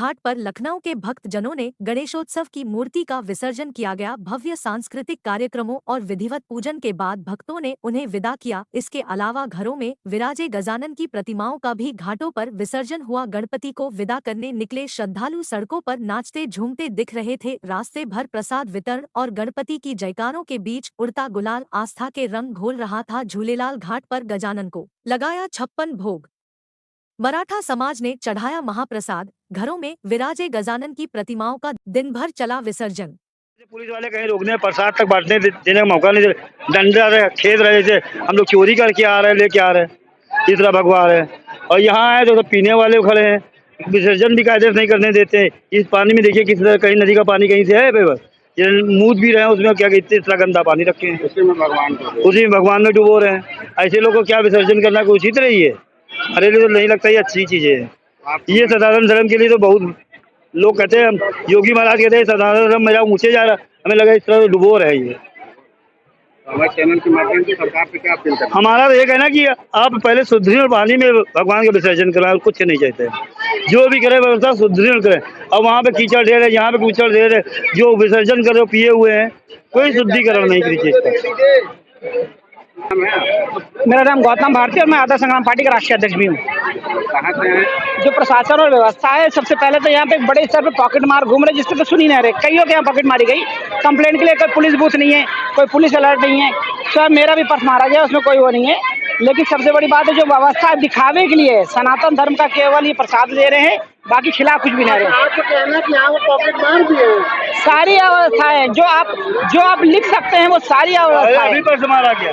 घाट पर लखनऊ के भक्त जनों ने गणेशोत्सव की मूर्ति का विसर्जन किया गया। भव्य सांस्कृतिक कार्यक्रमों और विधिवत पूजन के बाद भक्तों ने उन्हें विदा किया। इसके अलावा घरों में विराजे गजानन की प्रतिमाओं का भी घाटों पर विसर्जन हुआ। गणपति को विदा करने निकले श्रद्धालु सड़कों पर नाचते झूमते दिख रहे थे। रास्ते भर प्रसाद वितरण और गणपति की जयकारों के बीच उड़ता गुलाल आस्था के रंग घोल रहा था। झूलेलाल घाट पर गजानन को लगाया 56 भोग। मराठा समाज ने चढ़ाया महाप्रसाद। घरों में विराजे गजानन की प्रतिमाओं का दिन भर चला विसर्जन। पुलिस वाले कहीं रोकने प्रसाद तक बांटने देने का मौका नहीं दे, डंडा रहे खेद रहे थे। हम लोग चोरी करके आ रहे हैं, लेके आ रहे हैं, इस तरह भगवा रहे हैं। और यहाँ आए तो पीने वाले खड़े हैं, विसर्जन भी कायदे से नहीं करने देते। इस पानी में देखिए किस तरह, कहीं नदी का पानी कहीं से है पेपर, ये मूद भी रहे हैं उसमें, क्या कहते इस तरह गंदा पानी रखे हैं, उसी में भगवान में डुबो रहे हैं। ऐसे लोगों को क्या विसर्जन करना कोई उचित रही है? हमारे लिए तो नहीं लगता ये अच्छी चीजें है। ये सनातन धर्म के लिए तो बहुत लोग कहते हैं, योगी महाराज कहते हैं सनातन धर्म मेरा ऊंचे जा रहा, हमें लगा इस तरह डुबो रहे ये। हमारे चैनल के माध्यम से सरकार से क्या अपील करना? हमारा तो ये कहना कि आप पहले शुद्धिकरण पानी में भगवान का विसर्जन कराएं, कुछ नहीं चाहते। जो भी करे व्यवस्था शुद्धिकरण करें। और वहाँ पे कीचड़ ढेर है, यहाँ पे कीचड़ ढेर है, जो विसर्जन करे पिए हुए हैं, कोई शुद्धिकरण नहीं करी चीज का। मेरा नाम गौतम भारती और मैं आदर्श संग्राम पार्टी का राष्ट्रीय अध्यक्ष भी हूँ। कहाँ से हैं? जो प्रशासन और व्यवस्था है, सबसे पहले तो यहाँ पे एक बड़े स्तर पे पॉकेट मार घूम रहे, जिससे तो सुनी नहीं रहे। कईयों के यहाँ पॉकेट मारी गई। कंप्लेंट के लिए कोई पुलिस बूथ नहीं है, कोई पुलिस अलर्ट नहीं है। स्वयं मेरा भी पर्स मारा गया, उसमें कोई वो नहीं है। लेकिन सबसे बड़ी बात है जो व्यवस्था दिखावे के लिए सनातन धर्म का केवल ये प्रसाद दे रहे हैं, बाकी खिलाफ कुछ भी नहीं रहे। आपको कहना कि यहाँ पॉकेट मार भी है, सारी अवस्थाएं जो आप लिख सकते हैं वो सारी अवस्थाएं। मारा गया।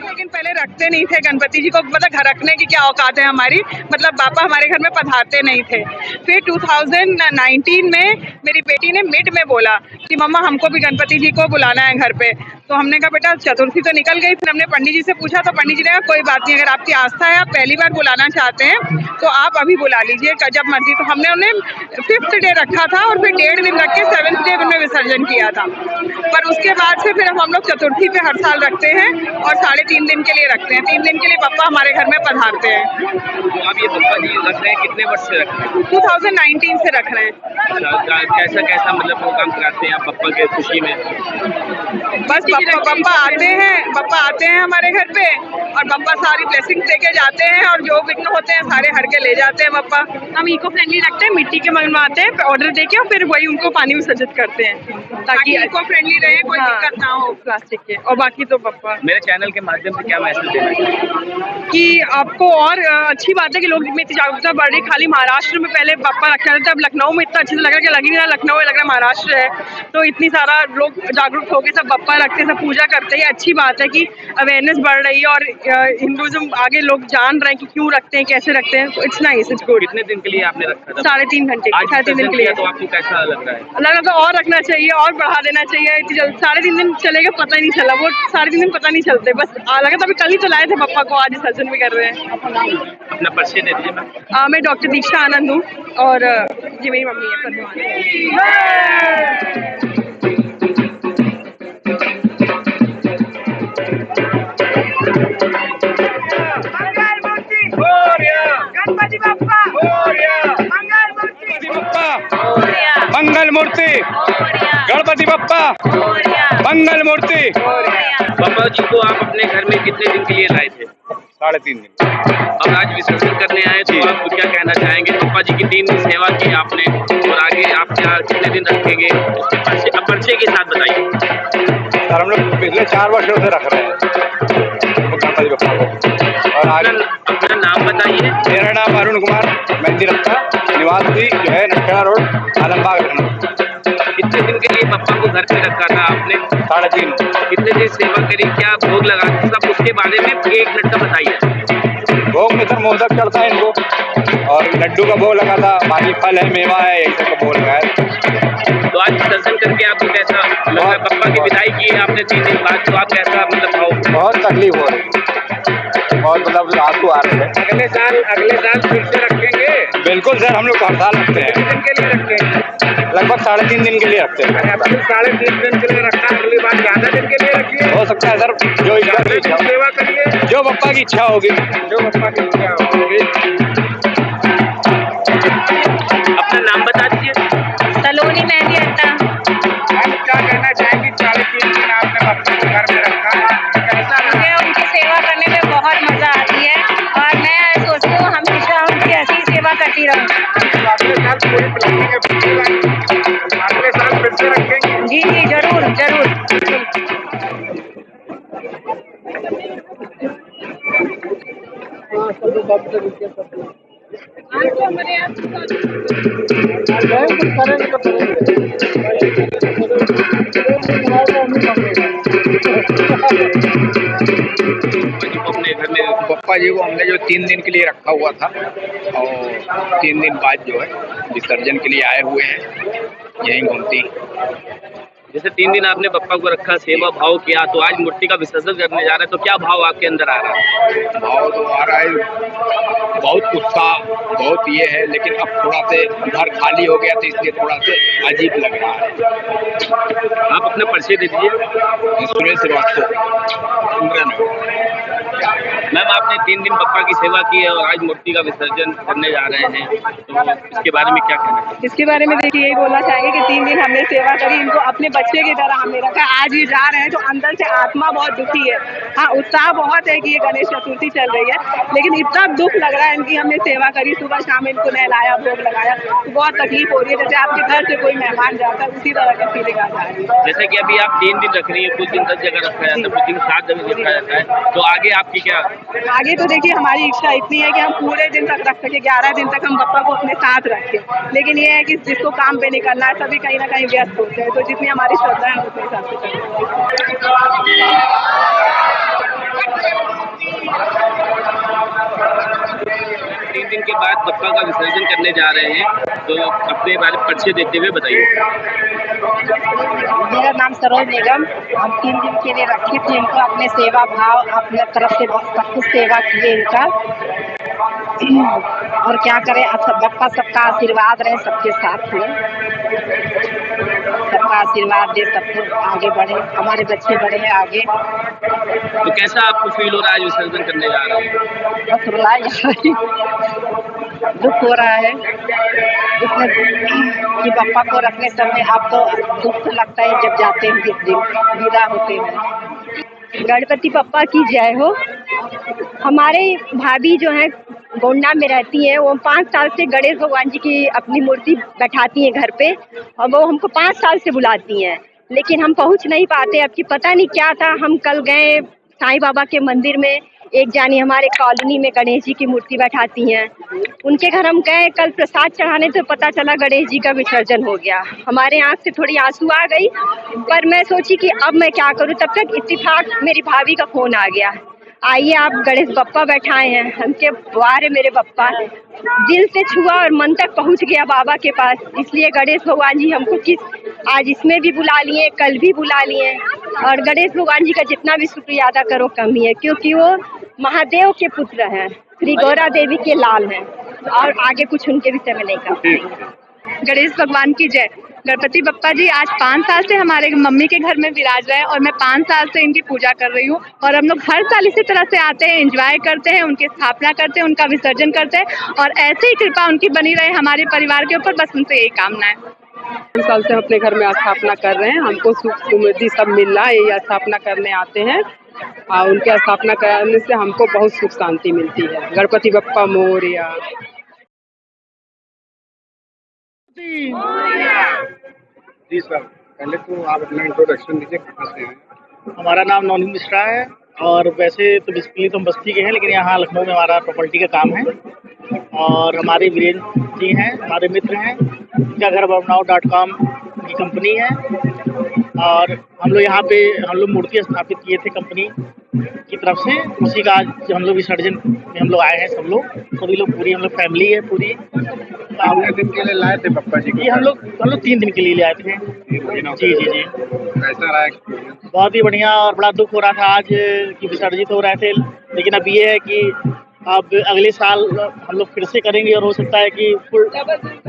लेकिन पहले रखते नहीं थे गणपति जी को, मतलब घर रखने की क्या औकात है हमारी, मतलब पापा हमारे घर में पधारते नहीं थे। फिर 2019 में मेरी बेटी ने मिड में बोला कि मम्मा हमको भी गणपति जी को बुलाना है घर पे। तो हमने कहा बेटा चतुर्थी तो निकल गई। फिर हमने पंडित जी से पूछा तो पंडित जी ने कहा कोई बात नहीं, अगर आपकी आस्था है, आप पहली बार बुलाना चाहते हैं तो आप अभी बुला लीजिए जब मर्जी। तो हमने उन्हें 5th डे रखा था और फिर 1.5 दिन रख के 7th डे में विसर्जन किया था। पर उसके बाद से फिर हम लोग चतुर्थी पे हर साल रखते हैं और 3.5 दिन के लिए रखते हैं। 3 दिन के लिए पप्पा हमारे घर में पधारते हैं। तो आप ये पप्पा जी रख रहे हैं, कितने वर्ष से रख रहे हैं? 2019 से रख रहे हैं। कैसा कैसा मतलब वो काम कराते हैं आप पप्पा के खुशी में? बस पप्पा आते हैं हमारे घर पे और पप्पा सारी ब्लेसिंग देके जाते हैं और जो विघ्न होते हैं सारे हर के ले जाते हैं पप्पा। हम इको फ्रेंडली रखते हैं, मिट्टी के मंगवाते हैं ऑर्डर देके और फिर वही उनको पानी विसर्जित करते हैं ताकि इको फ्रेंडली रहे, कोई दिक्कत ना हो प्लास्टिक के। और बाकी तो पप्पा मेरे चैनल के माध्यम से क्या मैसेज देना चाहिए कि आपको और अच्छी बात है कि लोग में इतनी जागरूकता बढ़ रही। खाली महाराष्ट्र में पहले पप्पा रखा था, अब लखनऊ में इतना अच्छे से लग रहा है कि लग ही नहीं रहा लखनऊ है, लग रहा है महाराष्ट्र है। तो इतनी सारा लोग जागरूक होकर सब पप्पा रखते हैं, सब पूजा करते हैं। अच्छी बात है कि अवेयरनेस बढ़ रही है और हिंदुज्म आगे लोग जान रहे हैं कि क्यों रखते हैं, कैसे रखते हैं। तो इट्स नाइस, इट्स गुड। कितने दिन के लिए आपने रखा था? 3.5 घंटे, 3.5 दिन के लिए। तो आपको कैसा लग रहा है? लगा तो और रखना चाहिए और बढ़ा देना चाहिए। इतनी जल्दी 3.5 दिन चलेगा पता ही नहीं चला, वो 3.5 दिन पता नहीं चलते। बस लगा तो अभी कल ही तो लाए थे पप्पा को, आज विसर्जन भी कर रहे हैं। अपना परिचय दे दीजिए मैम। मैं डॉक्टर दीक्षा आनंद हूँ और ये मेरी मम्मी है प्रतिमा। गणपति बप्पा मंगल मूर्ति, गणपति बप्पा मंगल मूर्ति। पापा जी को आप अपने घर में कितने दिन के लिए लाए थे? 3.5 दिन। अब आज विसर्जन करने आए तो आप क्या कहना चाहेंगे? पापा जी की 3 दिन सेवा की आपने और आगे आप क्या कितने दिन रखेंगे? अब परिचय के साथ बताइए। सर हम लोग पिछले 4 वर्षों से रख रहे हैं गणपति बप्पा को। और अपना नाम बताइए। मेरा नाम अरुण कुमार मेहंदी रखा, निवासी जो है नखड़ा रोड, आलमबाग लखनऊ। कितने दिन के लिए पप्पा को घर पे रखा था आपने? 3.5। कितने दिन सेवा करी, क्या भोग लगा, सब उसके बारे में 1 मिनट का बताइए। भोग में सर मोदक चढ़ता है इनको और लड्डू का भोग लगा था, बाकी फल है, मेवा है, यही सब का भोग लगाया। तो आज दर्शन करके आपको कैसा लगा? पप्पा की विदाई की आपने 3 दिन बाद, तो आप कैसा मतलब बहुत तकलीफ हो रही, बहुत मतलब आंसू आ रहे हैं। अगले साल फिर से रखेंगे? बिल्कुल सर, हम लोग हर साल रखते हैं। कितने दिन के लिए रखते हैं? लगभग 3.5 दिन के लिए रखते हैं। 3.5 दिन के लिए रखा, अगली बार ज्यादा दिन के लिए रखिए। हो सकता है सर, जो इच्छा सेवा करिए, जो पप्पा की इच्छा होगी। जो पप्पा की इच्छा होगी। मेहंदी अड्डा। मैम क्या कहना चाहेंगी 43 दिन आपने बच्चों को घर में रखा, कैसा मुझे लगा? उनकी सेवा करने में बहुत मजा आती है और मैं सोचती हूँ हमेशा उनकी ऐसी ही सेवा करती रहूँ। तो अगले साल पूरी प्लानिंग है, अगले साल फिर से रखेंगे? जी जी जरूर जरूर। अपने घर में पप्पा जी को हमने जो 3 दिन के लिए रखा हुआ था और 3 दिन बाद जो है विसर्जन के लिए आए हुए हैं यहीं घूमती। जैसे 3 दिन आपने पप्पा को रखा, सेवा भाव किया, तो आज मूर्ति का विसर्जन करने जा रहे हैं, तो क्या भाव आपके अंदर आ रहा है? भाव तो आ रहा है, बहुत उत्साह, बहुत ये है, लेकिन अब थोड़ा से घर खाली हो गया तो इसलिए थोड़ा से अजीब लग रहा है। आप अपना परिचय दे दीजिए। सुरेश श्रीवास्तव, इंदिरा नगर। मैम, आपने 3 दिन पप्पा की सेवा की है और आज मूर्ति का विसर्जन करने जा रहे हैं, तो इसके बारे में क्या कहना है? इसके बारे में देखिए यही बोलना चाहेंगे कि 3 दिन हमने सेवा करी, इनको अपने बच्चे की तरह हमने रखा। आज ये जा रहे हैं तो अंदर से आत्मा बहुत दुखी है। हाँ, उत्साह बहुत है कि ये गणेश चतुर्थी चल रही है, लेकिन इतना दुख लग रहा है इनकी। हमने सेवा करी, सुबह शाम इनको नहलाया, भोग लगाया, तो बहुत तकलीफ हो रही है। जैसे आपके घर से कोई मेहमान जाता है उसी तरह का फीलिंग आ जा रही है। जैसे कि अभी आप 3 दिन रख रही है, कुछ दिन 10 जगह रखा जाता है, कुछ दिन 7 जगह रखा जाता है, तो आगे आपकी क्या? आगे तो देखिए हमारी इच्छा इतनी है कि हम पूरे दिन तक रख सके, 11 दिन तक हम पप्पा को अपने साथ रखें। लेकिन ये है कि जिसको काम पे निकलना है सभी कहीं ना कहीं व्यस्त होते हैं, तो जितनी हमारी श्रद्धा है उतने हिसाब से करें। 3 दिन के बाद पप्पा का विसर्जन करने जा रहे हैं, तो अपने बारे में परिचय देते हुए बताइए। मेरा नाम सरोज निगम। हम 3 दिन के लिए रखे थे इनको, अपने सेवा भाव अपने तरफ से सब कुछ सेवा किए इनका। और क्या करें, अब सब बप्पा सबका आशीर्वाद रहे सबके साथ में, सबका आशीर्वाद दे, सबको आगे बढ़े, हमारे बच्चे बढ़े हैं आगे। तो कैसा आपको फील हो रहा है आज विसर्जन करने जा रहे हैं? बस रुलाई जा रही, दुख हो रहा है इसमें कि बप्पा को रखने समय। आप तो दुख तो लगता है जब जाते हैं, जिस दिन विदा होते हैं। गणपति बप्पा की जय हो। हमारे भाभी जो है गोंडा में रहती हैं, वो 5 साल से गणेश भगवान जी की अपनी मूर्ति बैठाती हैं घर पे, और वो हमको 5 साल से बुलाती हैं, लेकिन हम पहुंच नहीं पाते। अब की पता नहीं क्या था, हम कल गए साईं बाबा के मंदिर में, एक जानी हमारे कॉलोनी में गणेश जी की मूर्ति बैठाती हैं, उनके घर हम गए कल प्रसाद चढ़ाने, तो पता चला गणेश जी का विसर्जन हो गया। हमारे आँख से थोड़ी आंसू आ गई, पर मैं सोची कि अब मैं क्या करूं। तब तक इत्तेफाक मेरी भाभी का फोन आ गया, आइए आप गणेश बप्पा बैठाए हैं। हमके वाह मेरे बप्पा, दिल से छुआ और मन तक पहुंच गया बाबा के पास। इसलिए गणेश भगवान जी हमको आज इसमें भी बुला लिए, कल भी बुला लिए, और गणेश भगवान जी का जितना भी शुक्रिया अदा करो कम ही है, क्योंकि वो महादेव के पुत्र हैं, श्री गौरा देवी के लाल हैं, और आगे कुछ उनके विषय में नहीं कर पाएंगे। गणेश भगवान की जय। गणपति बप्पा जी आज 5 साल से हमारे मम्मी के घर में विराज रहे हैं, और मैं 5 साल से इनकी पूजा कर रही हूँ, और हम लोग हर साल इसी तरह से आते हैं, एंजॉय करते हैं, उनकी स्थापना करते हैं, उनका विसर्जन करते हैं, और ऐसे ही कृपा उनकी बनी रहे हमारे परिवार के ऊपर, बस उनसे यही कामना है। 5 साल से हम अपने घर में स्थापना कर रहे हैं, हमको सुख समृद्धि सब मिल रहा है, ये स्थापना करने आते हैं, और उनके स्थापना करने से हमको बहुत सुख शांति मिलती है। गणपति बप्पा मोरया। जी सर, पहले तो आप अपना इंट्रोडक्शन दीजिए, कहाँ से हैं? हमारा नाम नवनीत मिश्रा है, और वैसे तो बेसिकली तो हम बस्ती के हैं, लेकिन यहाँ लखनऊ में हमारा प्रॉपर्टी का काम है, और हमारे वीरेंद्र जी हैं, हमारे मित्र हैं, क्या घर बनाओ.com की कंपनी है, और हम लोग यहाँ पे मूर्ति स्थापित किए थे कंपनी की तरफ से। उसी का आज हम लोग विसर्जन में हम लोग आए हैं, सभी लोग पूरी हम लोग फैमिली है पूरी। कितने दिन के लिए लाए थे पप्पा जी को? ये हम लोग 3 दिन के लिए ले आए थे। जी। कैसा रहा एक्सपीरियंस? बहुत ही बढ़िया, और बड़ा दुख हो रहा था आज कि विसर्जित हो रहे थे, लेकिन अब ये है कि अब अगले साल हम लोग फिर से करेंगे, और हो सकता है कि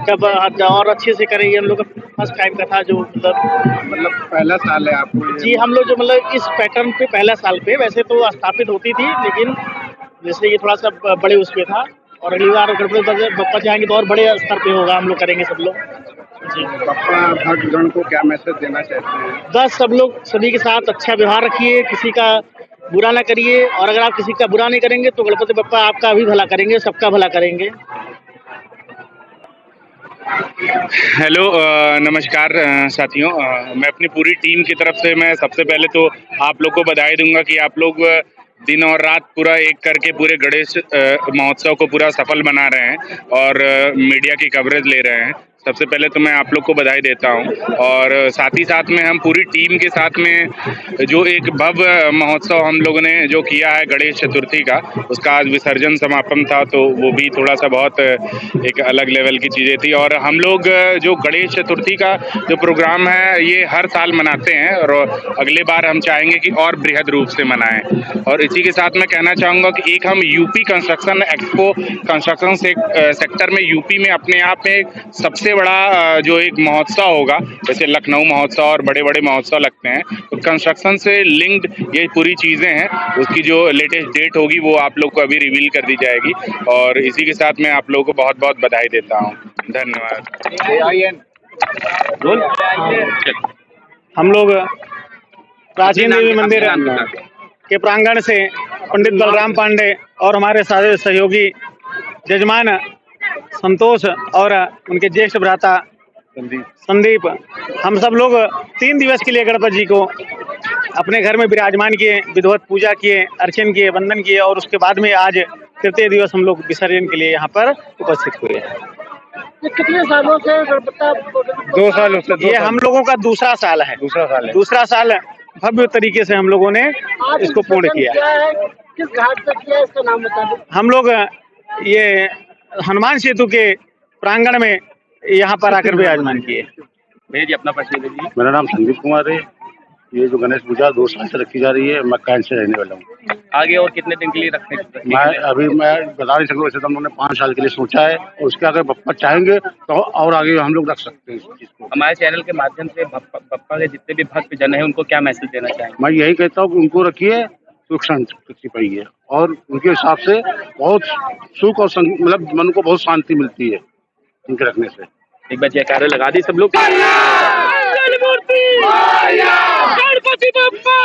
जब और अच्छे से करेंगे। हम लोग का फर्स्ट टाइम का था, जो मतलब पहला साल है आपको? जी, हम लोग जो मतलब इस पैटर्न पे पहला साल पे, वैसे तो स्थापित होती थी, लेकिन जैसे ये थोड़ा सा बड़े उस पे था, और अगली बार गणपति बप्पा जाएंगे तो और बड़े स्तर पे होगा, हम लोग करेंगे सब लोग। बप्पा भक्तगण को क्या मैसेज देना चाहते हैं? बस सब लोग सभी के साथ अच्छा व्यवहार रखिए, किसी का बुरा ना करिए, और अगर आप किसी का बुरा नहीं करेंगे तो गणपति बप्पा आपका भी भला करेंगे, सबका भला करेंगे। हेलो नमस्कार साथियों, मैं अपनी पूरी टीम की तरफ से मैं सबसे पहले तो आप लोग को बधाई दूंगा कि आप लोग दिन और रात पूरा एक करके पूरे गणेश महोत्सव को पूरा सफल बना रहे हैं और मीडिया की कवरेज ले रहे हैं। सबसे पहले तो मैं आप लोग को बधाई देता हूं और साथ ही साथ में हम पूरी टीम के साथ में जो एक भव्य महोत्सव हम लोगों ने जो किया है गणेश चतुर्थी का, उसका आज विसर्जन समापन था, तो वो भी थोड़ा सा बहुत एक अलग लेवल की चीज़ें थी। और हम लोग जो गणेश चतुर्थी का जो प्रोग्राम है ये हर साल मनाते हैं और अगले बार हम चाहेंगे कि और बृहद रूप से मनाएं। और इसी के साथ मैं कहना चाहूँगा कि एक हम UP construction expo construction sector में यूपी में अपने आप में सबसे बड़ा जो एक महोत्सव होगा, जैसे लखनऊ महोत्सव और बड़े बड़े महोत्सव लगते हैं, तो कंस्ट्रक्शन से लिंक्ड ये पूरी चीज़ें हैं। उसकी जो लेटेस्ट डेट होगी वो आप लोग को अभी रिवील कर दी जाएगी और इसी के साथ मैं आप लोगों को बहुत बहुत बधाई देता हूँ। धन्यवाद। हम लोग प्राचीन देवी मंदिर के प्रांगण से पंडित बलराम पांडे और हमारे सारे सहयोगी जजमान संतोष और उनके ज्येष्ठ भ्राता संदीप, हम सब लोग 3 दिवस के लिए गणपति जी को अपने घर में विराजमान किए, विधिवत पूजा किए, अर्चन किए, वंदन किए और उसके बाद में आज तृतीय दिवस हम लोग विसर्जन के लिए यहाँ पर उपस्थित हुए। कितने सालों से गणपति? 2 सालों से। ये हम लोगों का दूसरा साल है। दूसरा साल भव्य तरीके से हम लोगों ने इसको पूर्ण किया। किस घाट पे किया, इसका नाम बता दो। हम लोग ये हनुमान सेतु के प्रांगण में यहाँ पर आकर विराजमान किए। भैया जी अपना परिचय दीजिए। मेरा नाम संदीप कुमार है। ये जो गणेश पूजा 2 साल से रखी जा रही है, मैं कैंट से रहने वाला हूँ। आगे और कितने दिन के लिए रखने? मैं बता नहीं सकता, वैसे तो हम लोगों ने 5 साल के लिए सोचा है और उसके अगर बप्पा चाहेंगे तो और आगे हम लोग रख सकते हैं इस चीज़ को। हमारे चैनल के माध्यम से बप्पा के जितने भी भक्त जन है उनको क्या मैसेज देना चाहेंगे? मैं यही कहता हूँ कि उनको रखिए, सुख शांति पाइए और उनके हिसाब से बहुत सुख और मतलब मन को बहुत शांति मिलती है इनके रखने से। एक बार जयकारे लगा दी सब लोग। गणपति बप्पा